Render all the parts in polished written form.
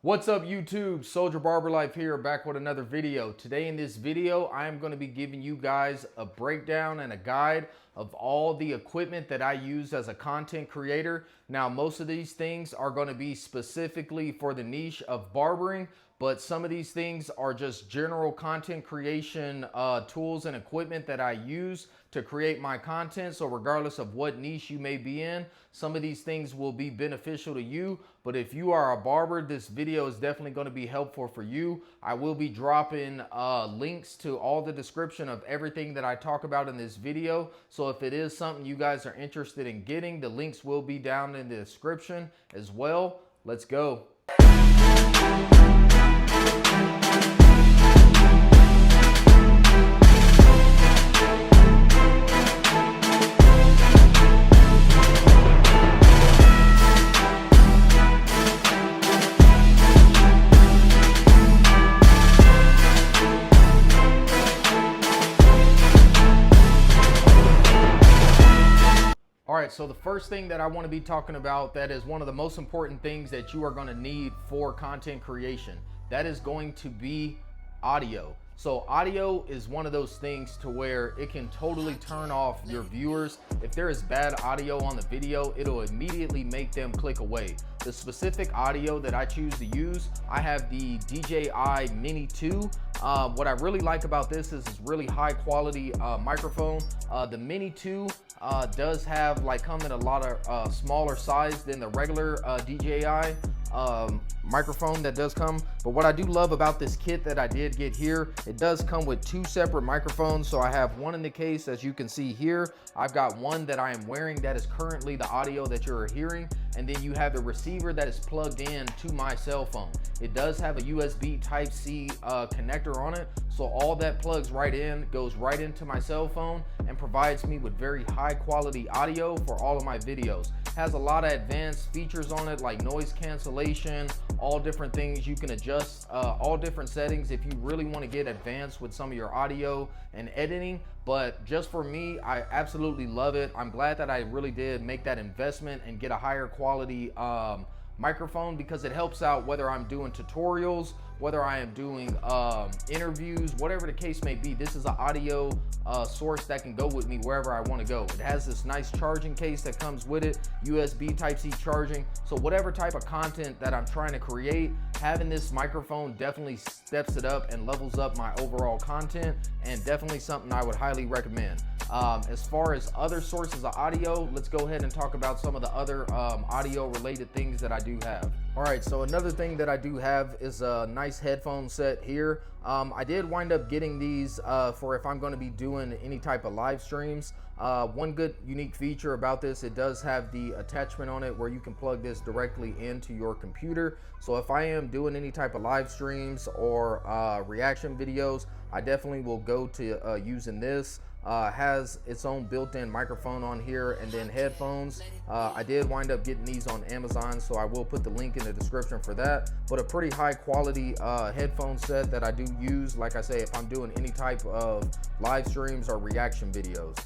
What's up YouTube? Soldier Barber Life here, back with another video. Today in this video, I am going to be giving you guys a breakdown and a guide of all the equipment that I use as a content creator. Now, most of these things are going to be specifically for the niche of barbering, but some of these things are just general content creation tools and equipment that I use to create my content. So regardless of what niche you may be in, some of these things will be beneficial to you. But if you are a barber, this video is definitely going to be helpful for you. I will be dropping links to all the description of everything that I talk about in this video. So if it is something you guys are interested in getting, the links will be down in the description as well. Let's go. All right, so the first thing that I want to be talking about that is one of the most important things that you are going to need for content creation. That is going to be audio. So audio is one of those things to where it can totally turn off your viewers. If there is bad audio on the video, it'll immediately make them click away. The specific audio that I choose to use, I have the DJI Mini 2. What I really like about this is it's really high quality microphone. The Mini 2 does have come in a lot of smaller size than the regular DJI microphone that does come. But what I do love about this kit that I did get here, it does come with two separate microphones. So I have one in the case, as you can see here. I've got one that I am wearing that is currently the audio that you're hearing, and then you have the receiver that is plugged in to my cell phone. It does have a USB Type-C connector on it, so all that plugs right in, goes right into my cell phone and provides me with very high quality audio for all of my videos. Has a lot of advanced features on it like noise cancellation, all different things you can adjust, all different settings if you really want to get advanced with some of your audio and editing. But just for me, I absolutely love it. I'm glad that I really did make that investment and get a higher quality microphone, because it helps out whether I'm doing tutorials, whether I am doing interviews, whatever the case may be. This is an audio source that can go with me wherever I want to go. It has this nice charging case that comes with it, USB Type-C charging. So whatever type of content that I'm trying to create, having this microphone definitely steps it up and levels up my overall content, and definitely something I would highly recommend. As far as other sources of audio, let's go ahead and talk about some of the other audio related things that I do have. All right, so another thing that I do have is a nice headphone set here. I did wind up getting these for if I'm going to be doing any type of live streams. One good unique feature about this, it does have the attachment on it where you can plug this directly into your computer. So if I am doing any type of live streams or reaction videos, I definitely will go to using this. Has its own built-in microphone on here, and then headphones. I did wind up getting these on Amazon, so I will put the link in the description for that. But a pretty high quality headphone set that I do use, like I say, if I'm doing any type of live streams or reaction videos.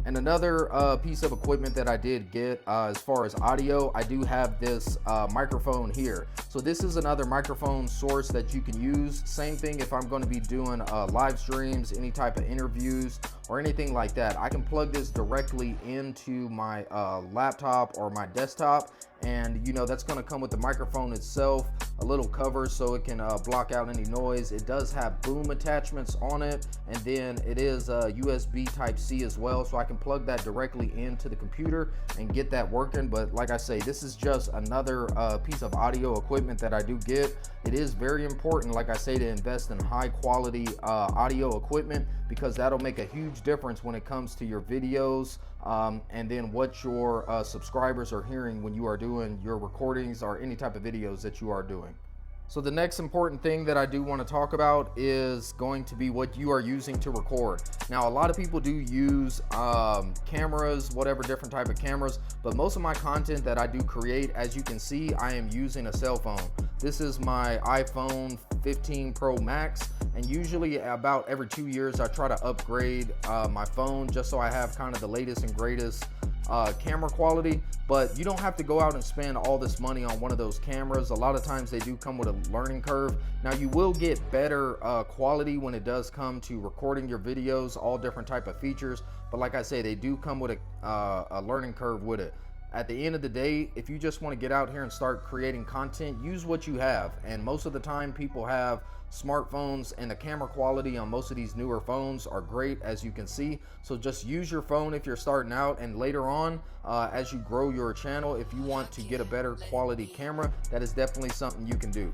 And another piece of equipment that I did get as far as audio, I do have this microphone here. So this is another microphone source that you can use. Same thing if I'm going to be doing live streams, any type of interviews or anything like that. I can plug this directly into my laptop or my desktop, and that's going to come with the microphone itself, a little cover so it can block out any noise. It does have boom attachments on it, and then it is USB Type-C as well, so I can plug that directly into the computer and get that working. But like I say, this is just another piece of audio equipment that I do get. It is very important, like I say, to invest in high quality audio equipment, because that'll make a huge difference when it comes to your videos and then what your subscribers are hearing when you are doing your recordings or any type of videos that you are doing. So the next important thing that I do want to talk about is going to be what you are using to record. Now, a lot of people do use cameras, whatever different type of cameras, but most of my content that I do create, as you can see, I am using a cell phone. This is my iPhone 15 Pro Max, and usually about every 2 years I try to upgrade my phone just so I have kind of the latest and greatest camera quality, but you don't have to go out and spend all this money on one of those cameras. A lot of times they do come with a learning curve. Now you will get better quality when it does come to recording your videos, all different type of features, but like I say, they do come with a learning curve with it. At the end of the day, if you just want to get out here and start creating content, use what you have. And most of the time people have smartphones, and the camera quality on most of these newer phones are great, as you can see. So just use your phone if you're starting out, and later on as you grow your channel, if you want to get a better quality camera, that is definitely something you can do.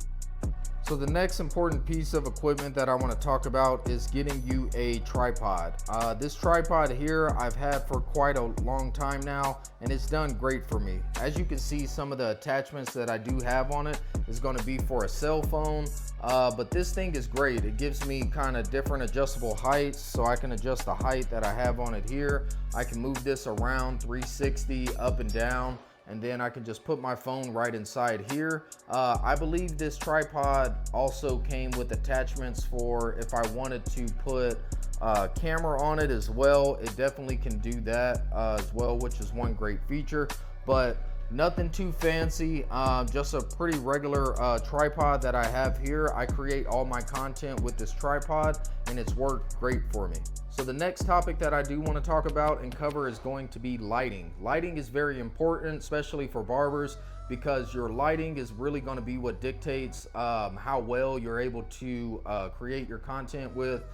So the next important piece of equipment that I want to talk about is getting you a tripod. This tripod here I've had for quite a long time now, and it's done great for me. As you can see, some of the attachments that I do have on it is going to be for a cell phone, but this thing is great. It gives me kind of different adjustable heights, so I can adjust the height that I have on it here. I can move this around 360 up and down, and then I can just put my phone right inside here. I believe this tripod also came with attachments for if I wanted to put a camera on it as well. It definitely can do that as well, which is one great feature, but nothing too fancy. Just a pretty regular tripod that I have here. I create all my content with this tripod, and it's worked great for me. So the next topic that I do want to talk about and cover is going to be lighting. Lighting is very important, especially for barbers, because your lighting is really going to be what dictates how well you're able to create your content with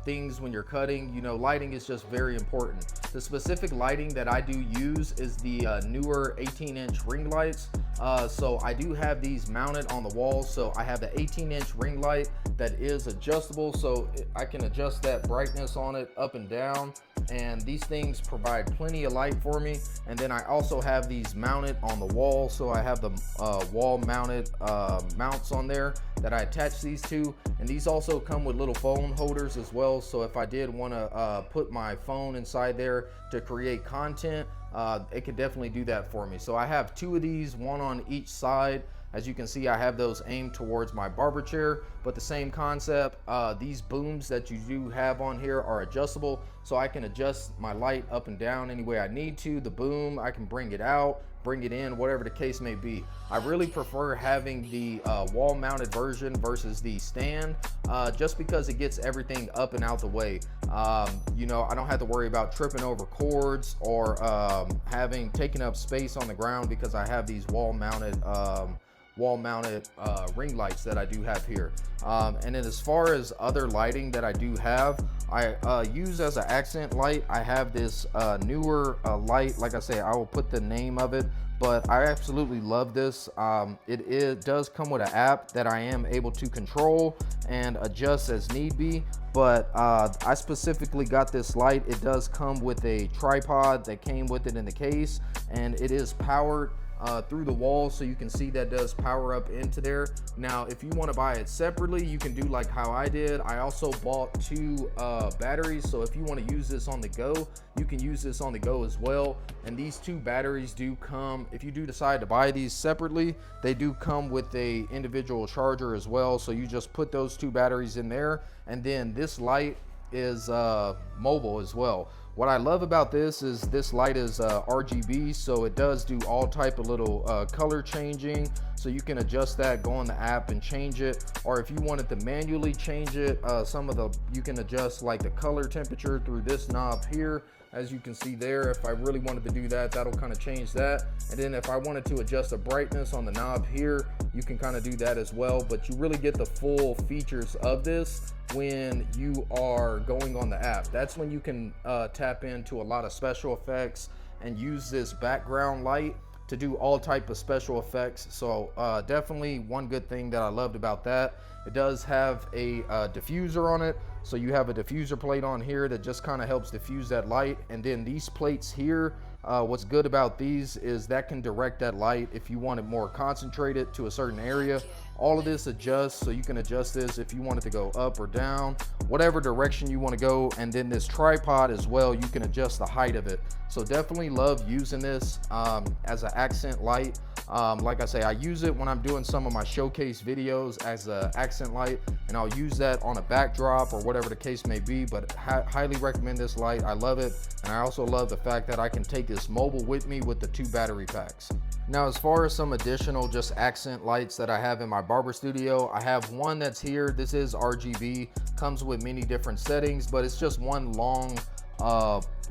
things when you're cutting. You know, lighting is just very important. The specific lighting that I do use is the newer 18-inch ring lights. So I do have these mounted on the wall. So I have the 18-inch ring light that is adjustable, so I can adjust that brightness on it up and down, and these things provide plenty of light for me. And then I also have these mounted on the wall, so I have the wall mounted mounts on there that I attach these to, and these also come with little phone holders as well. So if I did want to put my phone inside there to create content, it could definitely do that for me. So I have two of these, one on each side. As you can see, I have those aimed towards my barber chair, but the same concept. These booms that you do have on here are adjustable, so I can adjust my light up and down any way I need to. The boom, I can bring it out, bring it in, whatever the case may be. I really prefer having the wall mounted version versus the stand, just because it gets everything up and out the way. You know, I don't have to worry about tripping over cords or taking up space on the ground, because I have these wall mounted ring lights that I do have here. And then as far as other lighting that I do have, I use as an accent light. I have this newer light. Like I say, I will put the name of it, but I absolutely love this. It does come with an app that I am able to control and adjust as need be, but I specifically got this light. It does come with a tripod that came with it in the case, and it is powered through the wall, so you can see that does power up into there. Now if you want to buy it separately, you can do like how I did. I also bought two batteries, so if you want to use this on the go, you can use this on the go as well. And these two batteries do come, if you do decide to buy these separately, they do come with a individual charger as well. So you just put those two batteries in there, and then this light is mobile as well. What I love about this is this light is RGB, so it does do all type of little color changing. So you can adjust that, go on the app and change it, or if you wanted to manually change it, you can adjust like the color temperature through this knob here. As you can see there, if I really wanted to do that, that'll kind of change that. And then if I wanted to adjust the brightness on the knob here, you can kind of do that as well. But you really get the full features of this when you are going on the app. That's when you can tap into a lot of special effects and use this background light to do all type of special effects. So definitely one good thing that I loved about that. It does have a diffuser on it, so you have a diffuser plate on here that just kind of helps diffuse that light. And then these plates here, what's good about these is that can direct that light if you want it more concentrated to a certain area. All of this adjusts, so you can adjust this if you want it to go up or down, whatever direction you want to go. And then this tripod as well, you can adjust the height of it. So definitely love using this as an accent light. Like I say, I use it when I'm doing some of my showcase videos as an accent light, and I'll use that on a backdrop or whatever the case may be. But highly recommend this light. I love it, and I also love the fact that I can take this mobile with me with the 2 battery packs. Now, as far as some additional just accent lights that I have in my barber studio, I have one that's here. This is RGB, comes with many different settings, but it's just one long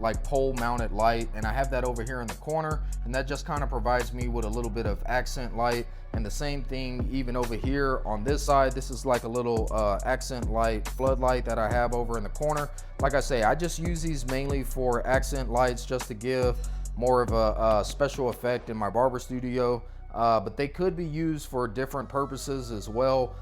like pole mounted light, and I have that over here in the corner, and that just kind of provides me with a little bit of accent light. And the same thing even over here on this side, this is like a little accent light floodlight that I have over in the corner. Like I say, I just use these mainly for accent lights, just to give more of a special effect in my barber studio, but they could be used for different purposes as well.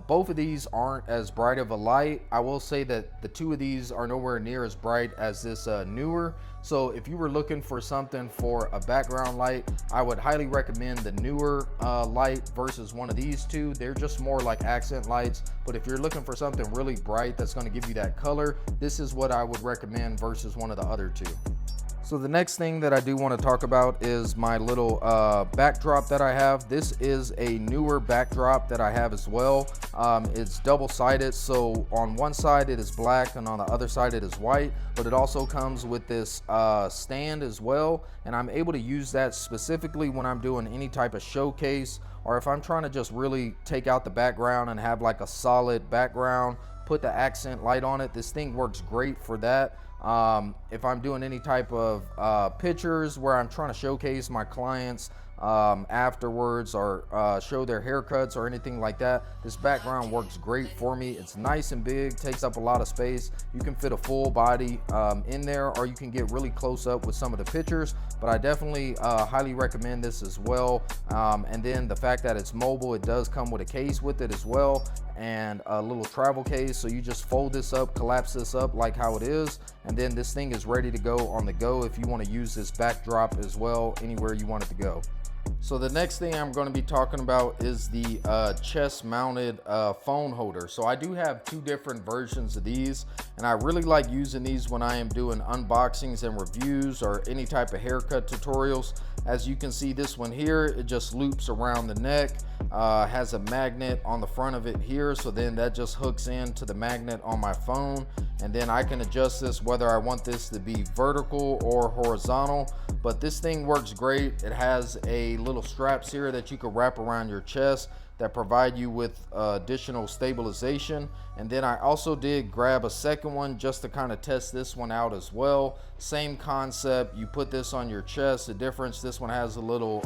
Both of these aren't as bright of a light. I will say that the 2 of these are nowhere near as bright as this newer. So if you were looking for something for a background light, I would highly recommend the newer light versus one of these 2. They're just more like accent lights, but if you're looking for something really bright that's going to give you that color, this is what I would recommend versus one of the other 2. So the next thing that I do want to talk about is my little backdrop that I have. This is a newer backdrop that I have as well. It's double-sided, so on one side it is black and on the other side it is white, but it also comes with this stand as well, and I'm able to use that specifically when I'm doing any type of showcase, or if I'm trying to just really take out the background and have like a solid background, put the accent light on it. This thing works great for that. If I'm doing any type of pictures where I'm trying to showcase my clients afterwards, or show their haircuts or anything like that, this background works great for me. It's nice and big, takes up a lot of space. You can fit a full body in there, or you can get really close up with some of the pictures, but I definitely highly recommend this as well. And then the fact that it's mobile, it does come with a case with it as well, and a little travel case, so you just fold this up, collapse this up like how it is, and then this thing is ready to go on the go if you want to use this backdrop as well anywhere you want it to go. So the next thing I'm going to be talking about is the chest mounted phone holder. So I do have 2 different versions of these, and I really like using these when I am doing unboxings and reviews or any type of haircut tutorials. As you can see, this one here, it just loops around the neck, has a magnet on the front of it here, so then that just hooks into the magnet on my phone, and then I can adjust this whether I want this to be vertical or horizontal. But this thing works great. It has a little straps here that you can wrap around your chest that provide you with additional stabilization. And then I also did grab a second one just to kind of test this one out as well. Same concept, you put this on your chest. The difference, this one has a little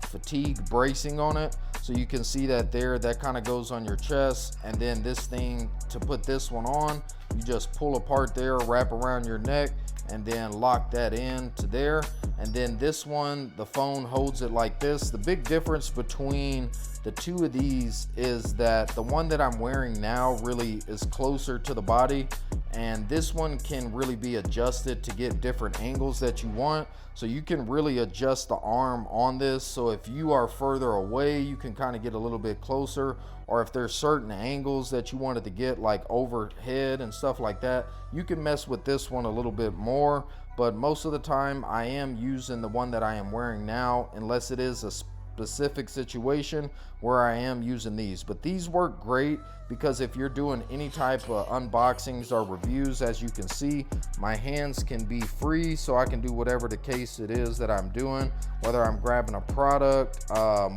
fatigue bracing on it, so you can see that there, that kind of goes on your chest. And then this thing, to put this one on, you just pull apart there, wrap around your neck, and then lock that in to there. And then this one, the phone holds it like this. The big difference between the 2 of these is that the one that I'm wearing now really is closer to the body, and this one can really be adjusted to get different angles that you want. So you can really adjust the arm on this, so if you are further away, you can kind of get a little bit closer, or if there's certain angles that you wanted to get, like overhead and stuff like that, you can mess with this one a little bit more. But most of the time I am using the one that I am wearing now, unless it is a specific situation where I am using these. But these work great because if you're doing any type of unboxings or reviews, as you can see, my hands can be free, so I can do whatever the case it is that I'm doing, whether I'm grabbing a product,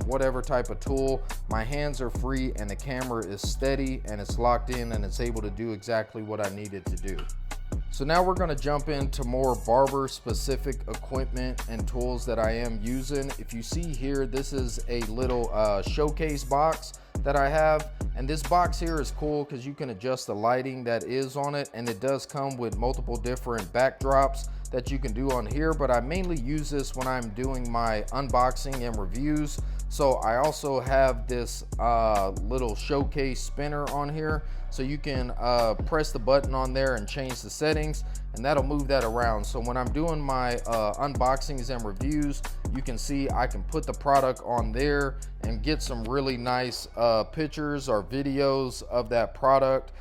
whatever type of tool, my hands are free and the camera is steady and it's locked in and it's able to do exactly what I need it to do. So now we're going to jump into more barber specific equipment and tools that I am using. If you see here, this is a little showcase box that I have, and this box here is cool because you can adjust the lighting that is on it, and it does come with multiple different backdrops that you can do on here, but I mainly use this when I'm doing my unboxing and reviews. So I also have this little showcase spinner on here, so you can press the button on there and change the settings, and that'll move that around. So when I'm doing my unboxings and reviews, you can see I can put the product on there and get some really nice pictures or videos of that product.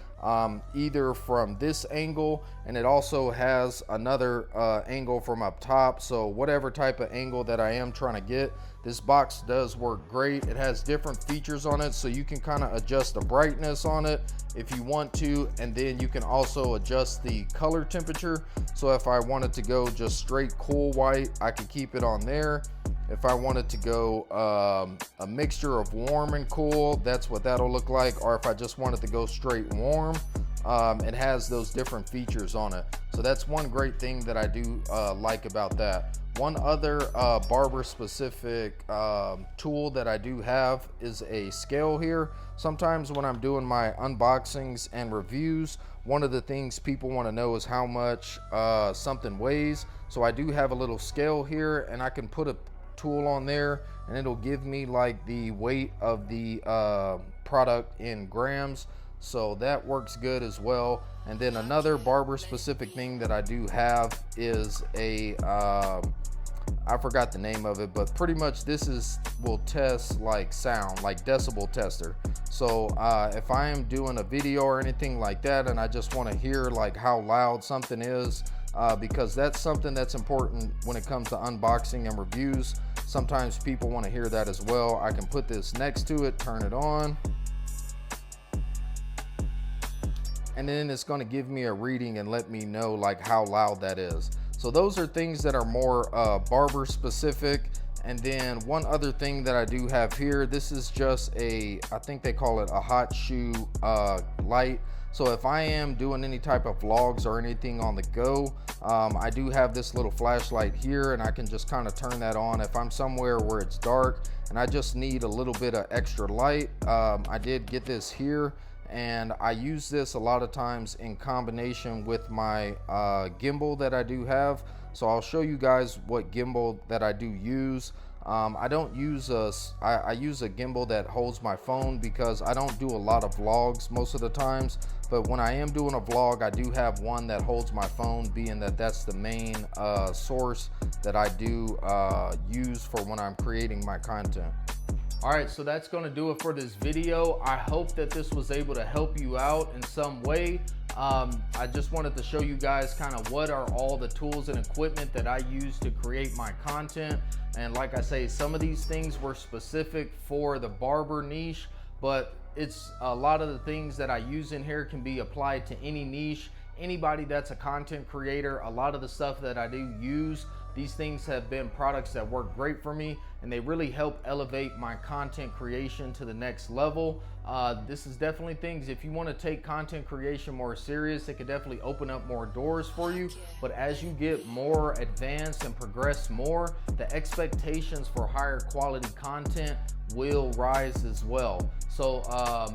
either from this angle, and it also has another angle from up top. So whatever type of angle that I am trying to get, this box does work great. It has different features on it, so you can kind of adjust the brightness on it if you want to, and then you can also adjust the color temperature. So if I wanted to go just straight cool white, I could keep it on there. If I wanted to go a mixture of warm and cool, that's what that'll look like. Or if I just wanted to go straight warm, it has those different features on it. So that's one great thing that I do like about that. One other barber specific tool that I do have is a scale here. Sometimes when I'm doing my unboxings and reviews, one of the things people want to know is how much something weighs. So I do have a little scale here, and I can put a tool on there and it'll give me like the weight of the product in grams. So that works good as well. And then another barber specific thing that I do have is a I forgot the name of it, but pretty much this will test like sound, like decibel tester. So if I am doing a video or anything like that and I just want to hear like how loud something is, because that's something that's important when it comes to unboxing and reviews. Sometimes people want to hear that as well. I can put this next to it, turn it on, and then it's going to give me a reading and let me know like how loud that is. So those are things that are more barber specific. And then one other thing that I do have here, this is just I think they call it a hot shoe light. So if I am doing any type of vlogs or anything on the go, I do have this little flashlight here, and I can just kind of turn that on if I'm somewhere where it's dark and I just need a little bit of extra light. I did get this here, and I use this a lot of times in combination with my gimbal that I do have. So I'll show you guys what gimbal that I do use. I don't use I use a gimbal that holds my phone because I don't do a lot of vlogs most of the times, but when I am doing a vlog, I do have one that holds my phone, being that that's the main source that I do use for when I'm creating my content. All right, so that's going to do it for this video. I hope that this was able to help you out in some way. I just wanted to show you guys kind of what are all the tools and equipment that I use to create my content. And like I say, some of these things were specific for the barber niche, but it's a lot of the things that I use in here can be applied to any niche. Anybody that's a content creator, a lot of the stuff that I do use, these things have been products that work great for me, and they really help elevate my content creation to the next level. This is definitely things, if you want to take content creation more serious, it could definitely open up more doors for you. But as you get more advanced and progress more, the expectations for higher quality content will rise as well. So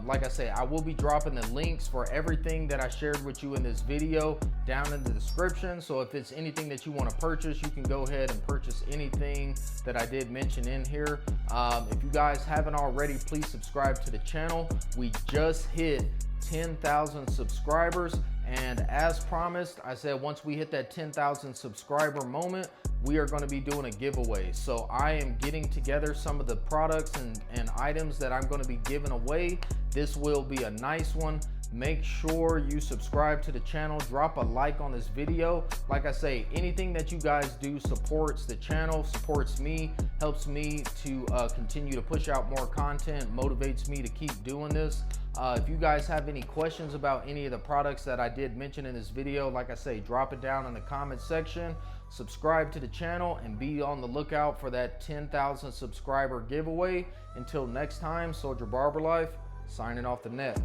like I say, I will be dropping the links for everything that I shared with you in this video down in the description. So if it's anything that you want to purchase, you can go ahead and purchase anything that I did mention in here. If you guys haven't already, please subscribe to the channel. We just hit 10,000 subscribers, and as promised, I said once we hit that 10,000 subscriber moment, we are going to be doing a giveaway. So I am getting together some of the products and items that I'm going to be giving away. This will be a nice one. Make sure you subscribe to the channel, drop a like on this video. Like I say, anything that you guys do supports the channel, supports me, helps me to continue to push out more content, motivates me to keep doing this. If you guys have any questions about any of the products that I did mention in this video, like I say, drop it down in the comment section. Subscribe to the channel and be on the lookout for that 10,000 subscriber giveaway. Until next time, Soldier Barber Life, signing off the net.